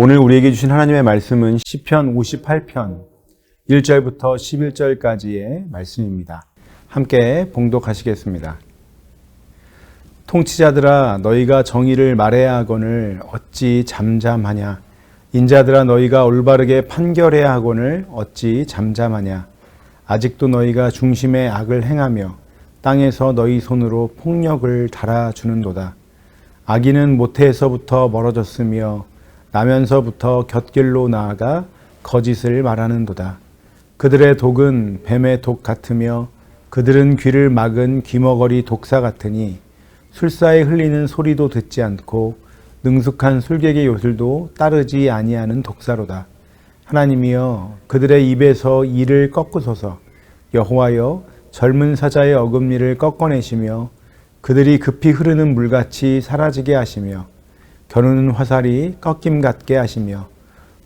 오늘 우리에게 주신 하나님의 말씀은 시편 58편 1절부터 11절까지의 말씀입니다. 함께 봉독하시겠습니다. 통치자들아 너희가 정의를 말해야 하거늘 어찌 잠잠하냐. 인자들아 너희가 올바르게 판결해야 하거늘 어찌 잠잠하냐. 아직도 너희가 중심에 악을 행하며 땅에서 너희 손으로 폭력을 달아주는도다. 악인은 모태에서부터 멀어졌으며 나면서부터 곁길로 나아가 거짓을 말하는도다. 그들의 독은 뱀의 독 같으며 그들은 귀를 막은 귀머거리 독사 같으니 술사에 흘리는 소리도 듣지 않고 능숙한 술객의 요술도 따르지 아니하는 독사로다. 하나님이여 그들의 입에서 이를 꺾으소서. 여호와여 젊은 사자의 어금니를 꺾어내시며 그들이 급히 흐르는 물같이 사라지게 하시며 겨누는 화살이 꺾임 같게 하시며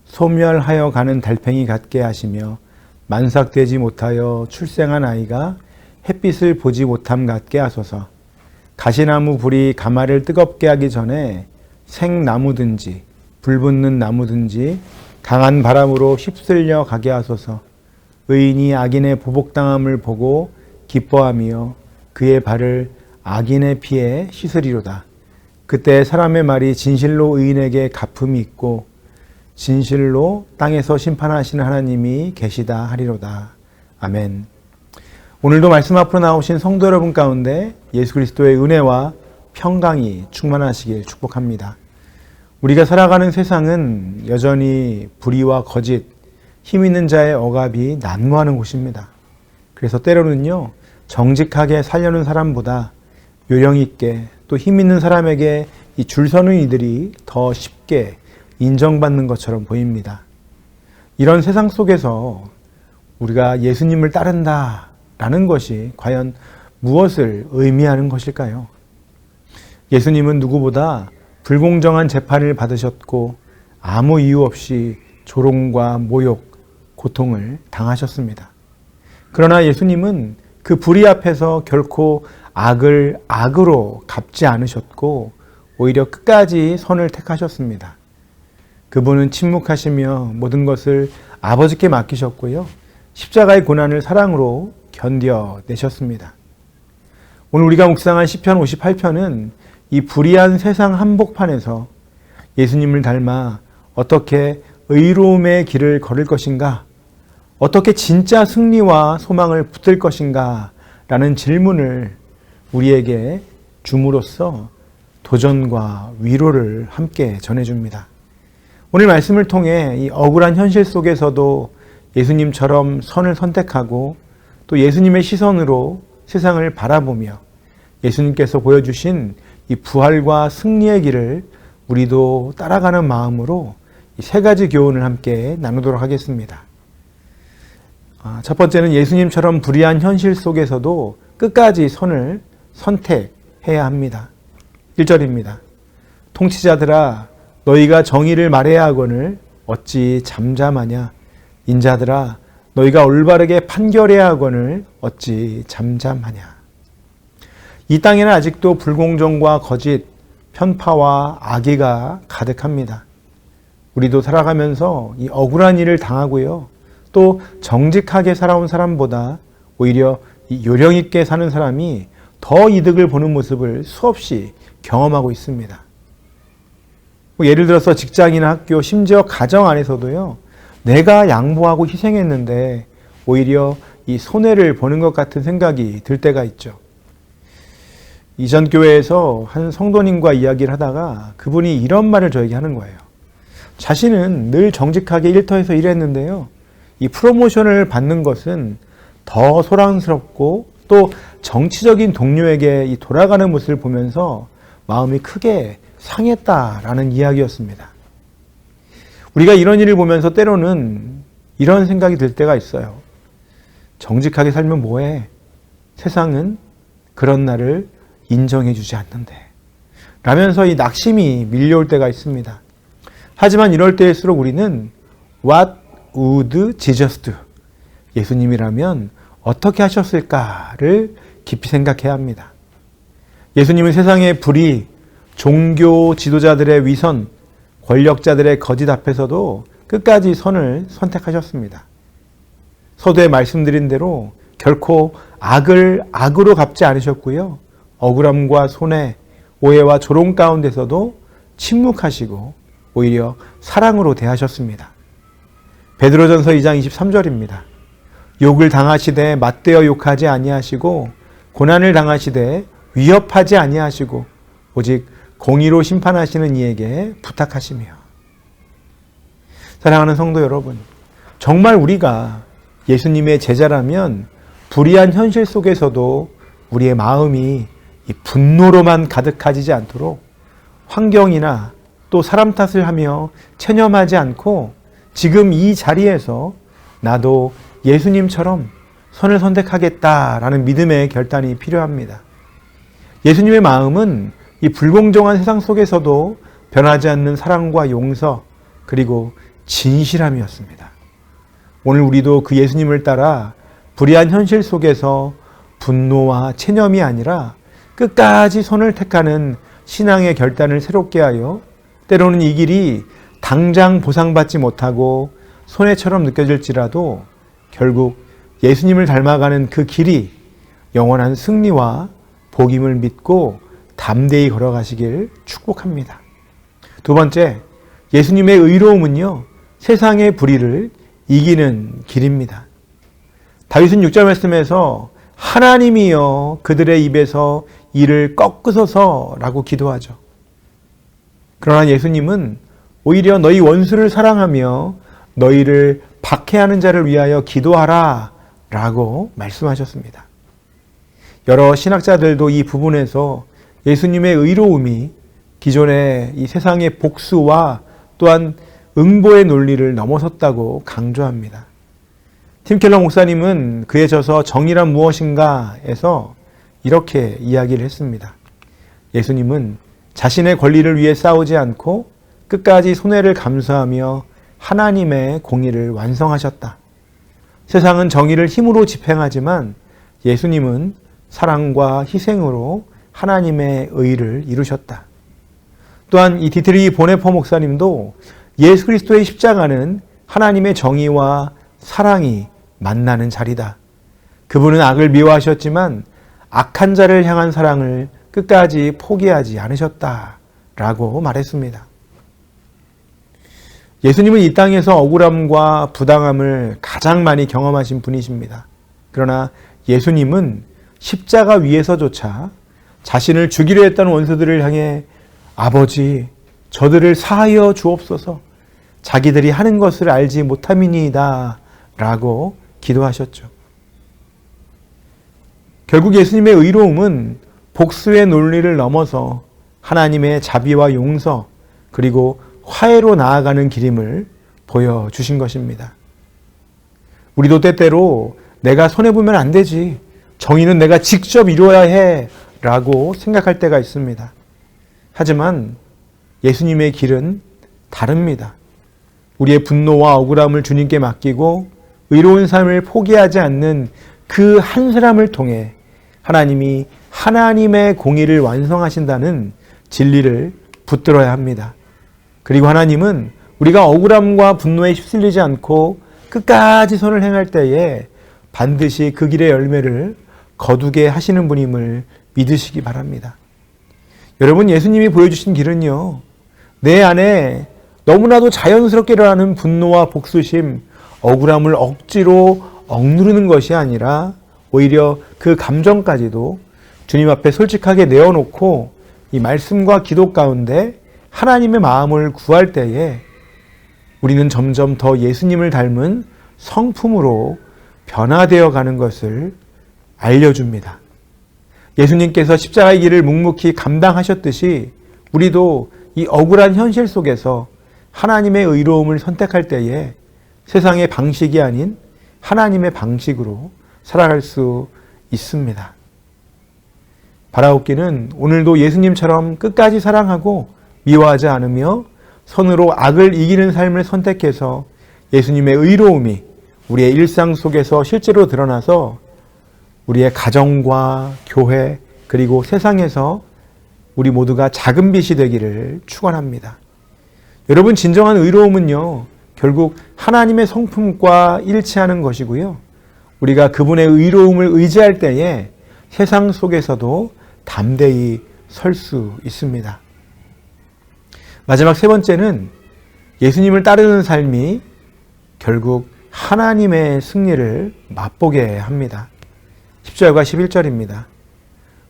소멸하여 가는 달팽이 같게 하시며 만삭되지 못하여 출생한 아이가 햇빛을 보지 못함 같게 하소서. 가시나무 불이 가마를 뜨겁게 하기 전에 생나무든지 불붙는 나무든지 강한 바람으로 휩쓸려 가게 하소서. 의인이 악인의 보복당함을 보고 기뻐하며 그의 발을 악인의 피에 씻으리로다. 그때 사람의 말이 진실로 의인에게 갚음이 있고 진실로 땅에서 심판하시는 하나님이 계시다 하리로다. 아멘. 오늘도 말씀 앞으로 나오신 성도 여러분 가운데 예수 그리스도의 은혜와 평강이 충만하시길 축복합니다. 우리가 살아가는 세상은 여전히 불의와 거짓, 힘 있는 자의 억압이 난무하는 곳입니다. 그래서 때로는요, 정직하게 살려는 사람보다 요령 있게 또 힘 있는 사람에게 이 줄 서는 이들이 더 쉽게 인정받는 것처럼 보입니다. 이런 세상 속에서 우리가 예수님을 따른다라는 것이 과연 무엇을 의미하는 것일까요? 예수님은 누구보다 불공정한 재판을 받으셨고 아무 이유 없이 조롱과 모욕, 고통을 당하셨습니다. 그러나 예수님은 그 불의 앞에서 결코 악을 악으로 갚지 않으셨고 오히려 끝까지 선을 택하셨습니다. 그분은 침묵하시며 모든 것을 아버지께 맡기셨고요. 십자가의 고난을 사랑으로 견뎌내셨습니다. 오늘 우리가 묵상한 시편 58편은 이 불의한 세상 한복판에서 예수님을 닮아 어떻게 의로움의 길을 걸을 것인가, 어떻게 진짜 승리와 소망을 붙들 것인가 라는 질문을 우리에게 줌으로써 도전과 위로를 함께 전해줍니다. 오늘 말씀을 통해 이 억울한 현실 속에서도 예수님처럼 선을 선택하고 또 예수님의 시선으로 세상을 바라보며 예수님께서 보여주신 이 부활과 승리의 길을 우리도 따라가는 마음으로 이 세 가지 교훈을 함께 나누도록 하겠습니다. 첫 번째는 예수님처럼 불의한 현실 속에서도 끝까지 선을 선택해야 합니다. 1절입니다. 통치자들아 너희가 정의를 말해야 하거늘 어찌 잠잠하냐. 인자들아 너희가 올바르게 판결해야 하거늘 어찌 잠잠하냐. 이 땅에는 아직도 불공정과 거짓, 편파와 악의가 가득합니다. 우리도 살아가면서 이 억울한 일을 당하고요. 또 정직하게 살아온 사람보다 오히려 요령 있게 사는 사람이 더 이득을 보는 모습을 수없이 경험하고 있습니다. 예를 들어서 직장이나 학교, 심지어 가정 안에서도요. 내가 양보하고 희생했는데 오히려 이 손해를 보는 것 같은 생각이 들 때가 있죠. 이전 교회에서 한 성도님과 이야기를 하다가 그분이 이런 말을 저에게 하는 거예요. 자신은 늘 정직하게 일터에서 일했는데요. 이 프로모션을 받는 것은 더 소란스럽고 또 정치적인 동료에게 이 돌아가는 모습을 보면서 마음이 크게 상했다라는 이야기였습니다. 우리가 이런 일을 보면서 때로는 이런 생각이 들 때가 있어요. 정직하게 살면 뭐해? 세상은 그런 나를 인정해 주지 않는데. 라면서 이 낙심이 밀려올 때가 있습니다. 하지만 이럴 때일수록 우리는 What would Jesus do? 예수님이라면 어떻게 하셨을까를 깊이 생각해야 합니다. 예수님은 세상의 불의, 종교 지도자들의 위선, 권력자들의 거짓 앞에서도 끝까지 선을 선택하셨습니다. 서두에 말씀드린 대로 결코 악을 악으로 갚지 않으셨고요. 억울함과 손해, 오해와 조롱 가운데서도 침묵하시고 오히려 사랑으로 대하셨습니다. 베드로전서 2장 23절입니다. 욕을 당하시되 맞대어 욕하지 아니하시고 고난을 당하시되 위협하지 아니하시고 오직 공의로 심판하시는 이에게 부탁하시며. 사랑하는 성도 여러분, 정말 우리가 예수님의 제자라면 불의한 현실 속에서도 우리의 마음이 이 분노로만 가득하지 않도록 환경이나 또 사람 탓을 하며 체념하지 않고 지금 이 자리에서 나도 예수님처럼 선을 선택하겠다라는 믿음의 결단이 필요합니다. 예수님의 마음은 이 불공정한 세상 속에서도 변하지 않는 사랑과 용서 그리고 진실함이었습니다. 오늘 우리도 그 예수님을 따라 불의한 현실 속에서 분노와 체념이 아니라 끝까지 선을 택하는 신앙의 결단을 새롭게 하여 때로는 이 길이 당장 보상받지 못하고 손해처럼 느껴질지라도 결국 예수님을 닮아가는 그 길이 영원한 승리와 복임을 믿고 담대히 걸어가시길 축복합니다. 두 번째, 예수님의 의로움은요, 세상의 불의를 이기는 길입니다. 다윗은 6절 말씀에서 하나님이여 그들의 입에서 이를 꺾으소서 라고 기도하죠. 그러나 예수님은 오히려 너희 원수를 사랑하며 너희를 박해하는 자를 위하여 기도하라 라고 말씀하셨습니다. 여러 신학자들도 이 부분에서 예수님의 의로움이 기존의 이 세상의 복수와 또한 응보의 논리를 넘어섰다고 강조합니다. 팀 켈러 목사님은 그에 져서 정의란 무엇인가에서 이렇게 이야기를 했습니다. 예수님은 자신의 권리를 위해 싸우지 않고 끝까지 손해를 감수하며 하나님의 공의를 완성하셨다. 세상은 정의를 힘으로 집행하지만 예수님은 사랑과 희생으로 하나님의 의를 이루셨다. 또한 이 디트리히 보네퍼 목사님도 예수 그리스도의 십자가는 하나님의 정의와 사랑이 만나는 자리다. 그분은 악을 미워하셨지만 악한 자를 향한 사랑을 끝까지 포기하지 않으셨다라고 말했습니다. 예수님은 이 땅에서 억울함과 부당함을 가장 많이 경험하신 분이십니다. 그러나 예수님은 십자가 위에서조차 자신을 죽이려 했던 원수들을 향해 아버지, 저들을 사하여 주옵소서, 자기들이 하는 것을 알지 못함이니이다 라고 기도하셨죠. 결국 예수님의 의로움은 복수의 논리를 넘어서 하나님의 자비와 용서 그리고 화해로 나아가는 길임을 보여주신 것입니다. 우리도 때때로 내가 손해보면 안 되지, 정의는 내가 직접 이루어야 해 라고 생각할 때가 있습니다. 하지만 예수님의 길은 다릅니다. 우리의 분노와 억울함을 주님께 맡기고 의로운 삶을 포기하지 않는 그 한 사람을 통해 하나님이 하나님의 공의를 완성하신다는 진리를 붙들어야 합니다. 그리고 하나님은 우리가 억울함과 분노에 휩쓸리지 않고 끝까지 선을 행할 때에 반드시 그 길의 열매를 거두게 하시는 분임을 믿으시기 바랍니다. 여러분, 예수님이 보여주신 길은요, 내 안에 너무나도 자연스럽게 일어나는 분노와 복수심, 억울함을 억지로 억누르는 것이 아니라 오히려 그 감정까지도 주님 앞에 솔직하게 내어놓고 이 말씀과 기도 가운데 하나님의 마음을 구할 때에 우리는 점점 더 예수님을 닮은 성품으로 변화되어 가는 것을 알려줍니다. 예수님께서 십자가의 길을 묵묵히 감당하셨듯이 우리도 이 억울한 현실 속에서 하나님의 의로움을 선택할 때에 세상의 방식이 아닌 하나님의 방식으로 살아갈 수 있습니다. 바라옵기는 오늘도 예수님처럼 끝까지 사랑하고 미워하지 않으며 선으로 악을 이기는 삶을 선택해서 예수님의 의로움이 우리의 일상 속에서 실제로 드러나서 우리의 가정과 교회 그리고 세상에서 우리 모두가 작은 빛이 되기를 축원합니다. 여러분, 진정한 의로움은요, 결국 하나님의 성품과 일치하는 것이고요. 우리가 그분의 의로움을 의지할 때에 세상 속에서도 담대히 설 수 있습니다. 마지막 세 번째는 예수님을 따르는 삶이 결국 하나님의 승리를 맛보게 합니다. 10절과 11절입니다.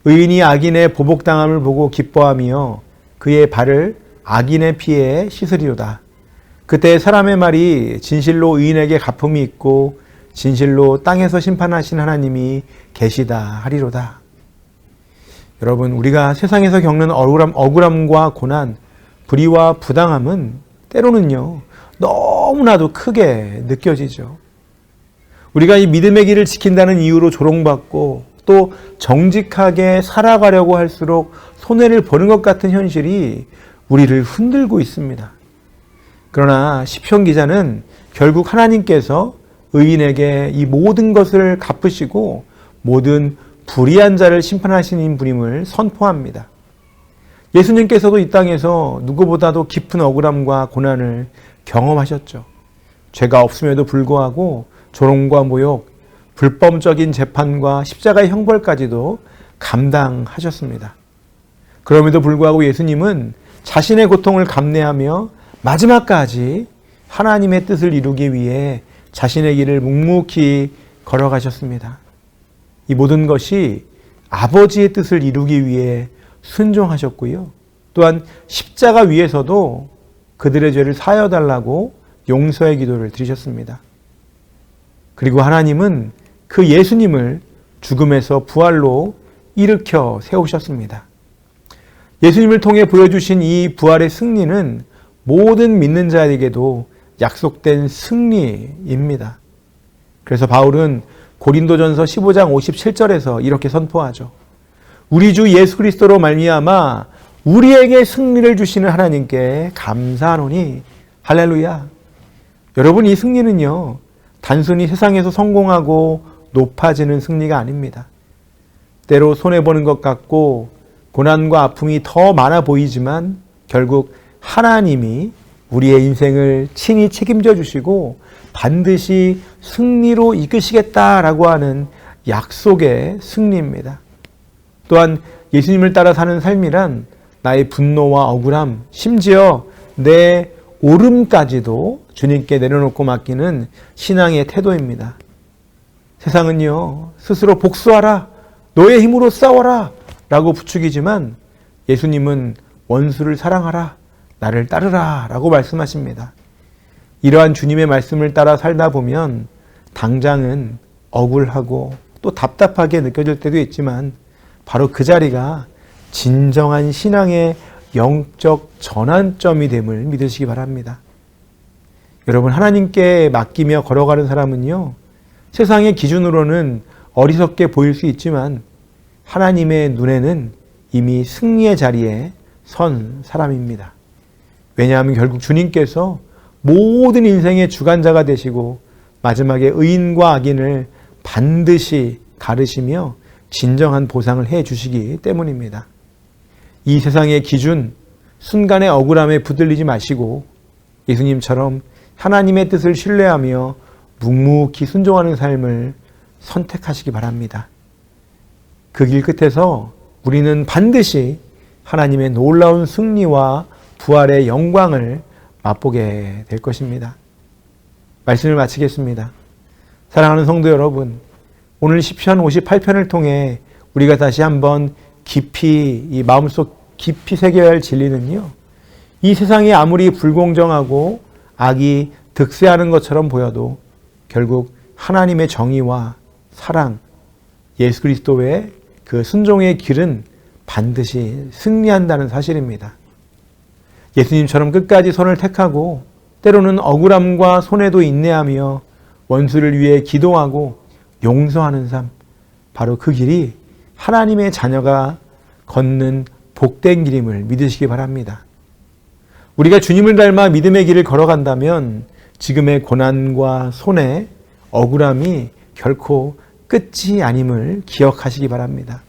의인이 악인의 보복당함을 보고 기뻐하며 그의 발을 악인의 피에 씻으리로다. 그때 사람의 말이 진실로 의인에게 갚음이 있고 진실로 땅에서 심판하신 하나님이 계시다 하리로다. 여러분, 우리가 세상에서 겪는 억울함과 고난, 불의와 부당함은 때로는요, 너무나도 크게 느껴지죠. 우리가 이 믿음의 길을 지킨다는 이유로 조롱받고 또 정직하게 살아가려고 할수록 손해를 보는 것 같은 현실이 우리를 흔들고 있습니다. 그러나 시편 기자는 결국 하나님께서 의인에게 이 모든 것을 갚으시고 모든 불의한 자를 심판하시는 분임을 선포합니다. 예수님께서도 이 땅에서 누구보다도 깊은 억울함과 고난을 경험하셨죠. 죄가 없음에도 불구하고 조롱과 모욕, 불법적인 재판과 십자가의 형벌까지도 감당하셨습니다. 그럼에도 불구하고 예수님은 자신의 고통을 감내하며 마지막까지 하나님의 뜻을 이루기 위해 자신의 길을 묵묵히 걸어가셨습니다. 이 모든 것이 아버지의 뜻을 이루기 위해 순종하셨고요. 또한 십자가 위에서도 그들의 죄를 사여달라고 용서의 기도를 드리셨습니다. 그리고 하나님은 그 예수님을 죽음에서 부활로 일으켜 세우셨습니다. 예수님을 통해 보여주신 이 부활의 승리는 모든 믿는 자에게도 약속된 승리입니다. 그래서 바울은 고린도전서 15장 57절에서 이렇게 선포하죠. 우리 주 예수 그리스도로 말미암아 우리에게 승리를 주시는 하나님께 감사하노니 할렐루야. 여러분, 이 승리는요, 단순히 세상에서 성공하고 높아지는 승리가 아닙니다. 때로 손해보는 것 같고 고난과 아픔이 더 많아 보이지만 결국 하나님이 우리의 인생을 친히 책임져 주시고 반드시 승리로 이끄시겠다라고 하는 약속의 승리입니다. 또한 예수님을 따라 사는 삶이란 나의 분노와 억울함, 심지어 내 오름까지도 주님께 내려놓고 맡기는 신앙의 태도입니다. 세상은요, 스스로 복수하라, 너의 힘으로 싸워라 라고 부추기지만 예수님은 원수를 사랑하라, 나를 따르라 라고 말씀하십니다. 이러한 주님의 말씀을 따라 살다 보면 당장은 억울하고 또 답답하게 느껴질 때도 있지만 바로 그 자리가 진정한 신앙의 영적 전환점이 됨을 믿으시기 바랍니다. 여러분, 하나님께 맡기며 걸어가는 사람은요, 세상의 기준으로는 어리석게 보일 수 있지만 하나님의 눈에는 이미 승리의 자리에 선 사람입니다. 왜냐하면 결국 주님께서 모든 인생의 주관자가 되시고 마지막에 의인과 악인을 반드시 가르시며 진정한 보상을 해 주시기 때문입니다. 이 세상의 기준, 순간의 억울함에 붙들리지 마시고 예수님처럼 하나님의 뜻을 신뢰하며 묵묵히 순종하는 삶을 선택하시기 바랍니다. 그 길 끝에서 우리는 반드시 하나님의 놀라운 승리와 부활의 영광을 맛보게 될 것입니다. 말씀을 마치겠습니다. 사랑하는 성도 여러분, 오늘 시편 58편을 통해 우리가 다시 한번 깊이 이 마음속 깊이 새겨야 할 진리는요, 이 세상이 아무리 불공정하고 악이 득세하는 것처럼 보여도 결국 하나님의 정의와 사랑, 예수 그리스도의 그 순종의 길은 반드시 승리한다는 사실입니다. 예수님처럼 끝까지 선을 택하고 때로는 억울함과 손해도 인내하며 원수를 위해 기도하고 용서하는 삶, 바로 그 길이 하나님의 자녀가 걷는 복된 길임을 믿으시기 바랍니다. 우리가 주님을 닮아 믿음의 길을 걸어간다면 지금의 고난과 손해, 억울함이 결코 끝이 아님을 기억하시기 바랍니다.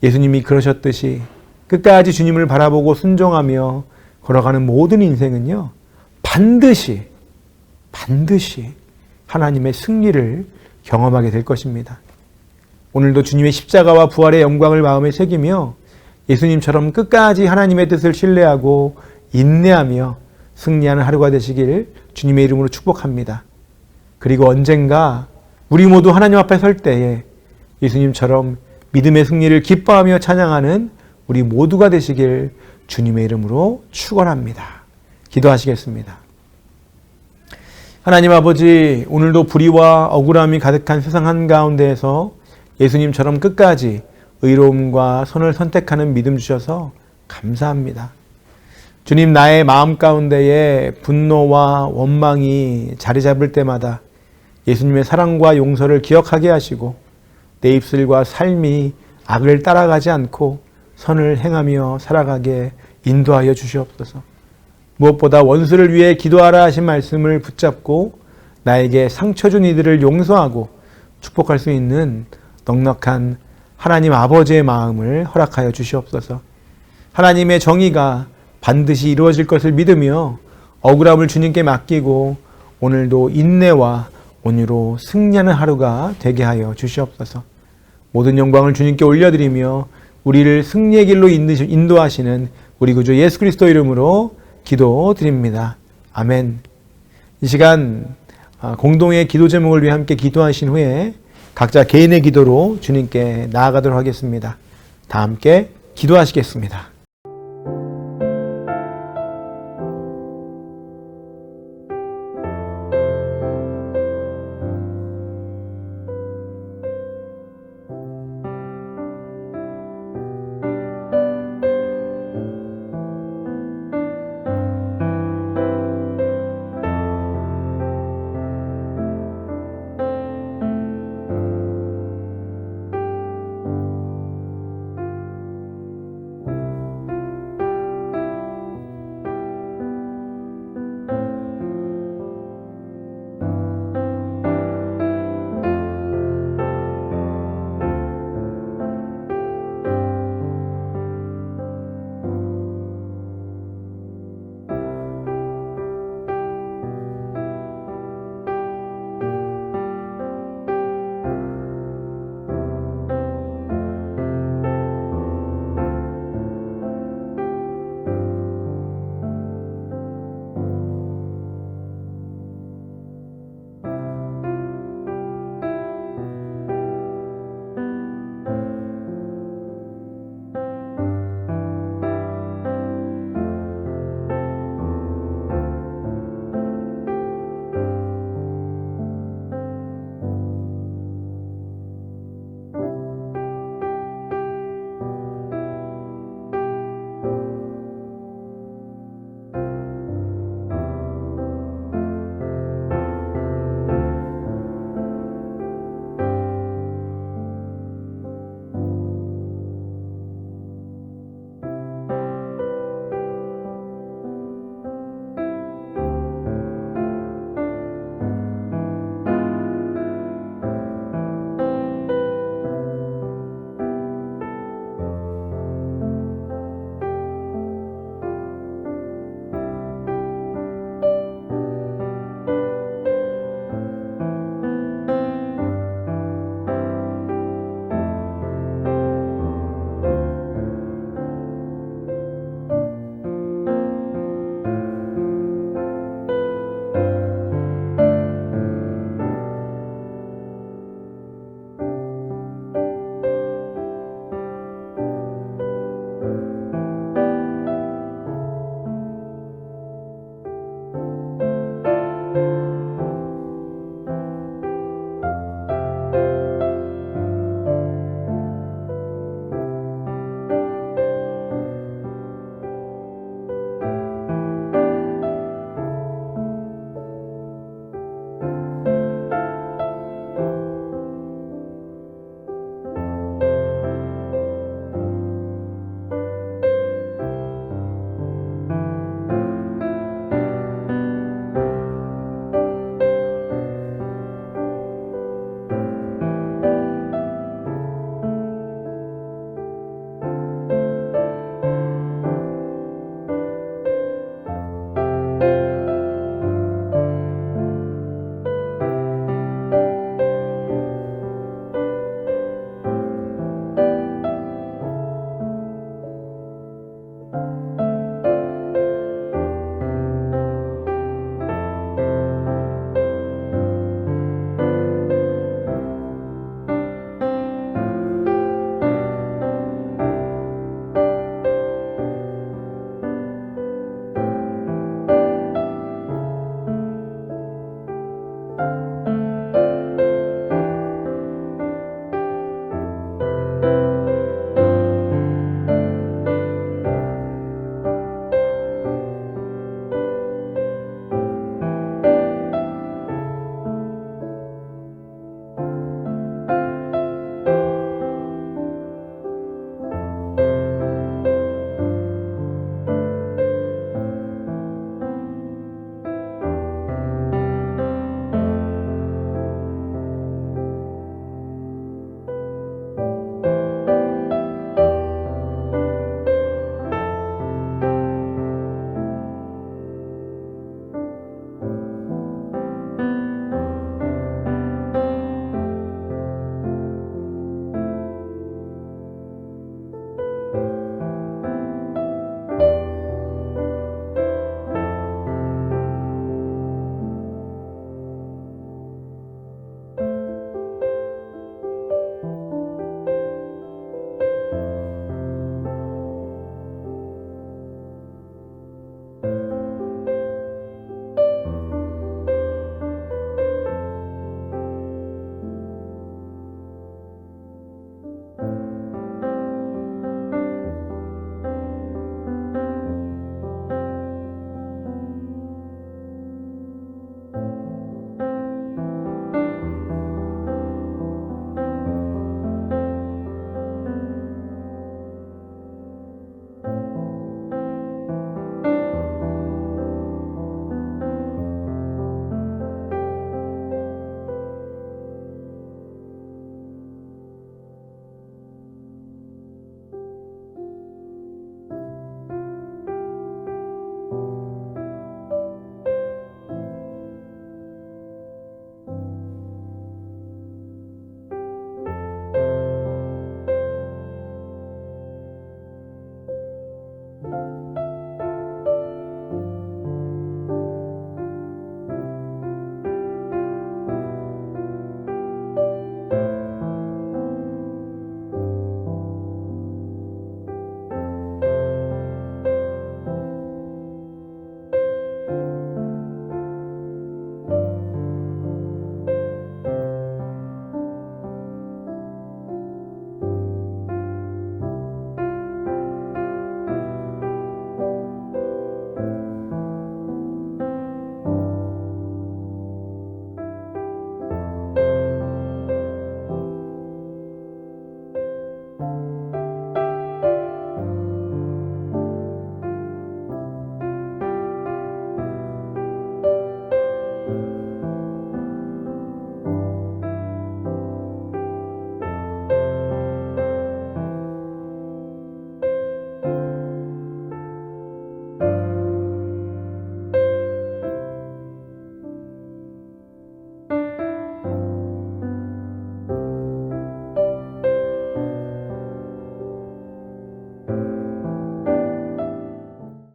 예수님이 그러셨듯이 끝까지 주님을 바라보고 순종하며 걸어가는 모든 인생은요, 반드시 하나님의 승리를 경험하게 될 것입니다. 오늘도 주님의 십자가와 부활의 영광을 마음에 새기며 예수님처럼 끝까지 하나님의 뜻을 신뢰하고 인내하며 승리하는 하루가 되시길 주님의 이름으로 축복합니다. 그리고 언젠가 우리 모두 하나님 앞에 설 때에 예수님처럼 믿음의 승리를 기뻐하며 찬양하는 우리 모두가 되시길 주님의 이름으로 축원합니다. 기도하시겠습니다. 하나님 아버지, 오늘도 불의와 억울함이 가득한 세상 한가운데에서 예수님처럼 끝까지 의로움과 선을 선택하는 믿음 주셔서 감사합니다. 주님, 나의 마음 가운데에 분노와 원망이 자리 잡을 때마다 예수님의 사랑과 용서를 기억하게 하시고 내 입술과 삶이 악을 따라가지 않고 선을 행하며 살아가게 인도하여 주시옵소서. 무엇보다 원수를 위해 기도하라 하신 말씀을 붙잡고 나에게 상처 준 이들을 용서하고 축복할 수 있는 넉넉한 하나님 아버지의 마음을 허락하여 주시옵소서. 하나님의 정의가 반드시 이루어질 것을 믿으며 억울함을 주님께 맡기고 오늘도 인내와 온유로 승리하는 하루가 되게 하여 주시옵소서. 모든 영광을 주님께 올려드리며 우리를 승리의 길로 인도하시는 우리 구주 예수 그리스도 이름으로 기도드립니다. 아멘. 이 시간 공동의 기도 제목을 위해 함께 기도하신 후에 각자 개인의 기도로 주님께 나아가도록 하겠습니다. 다 함께 기도하시겠습니다.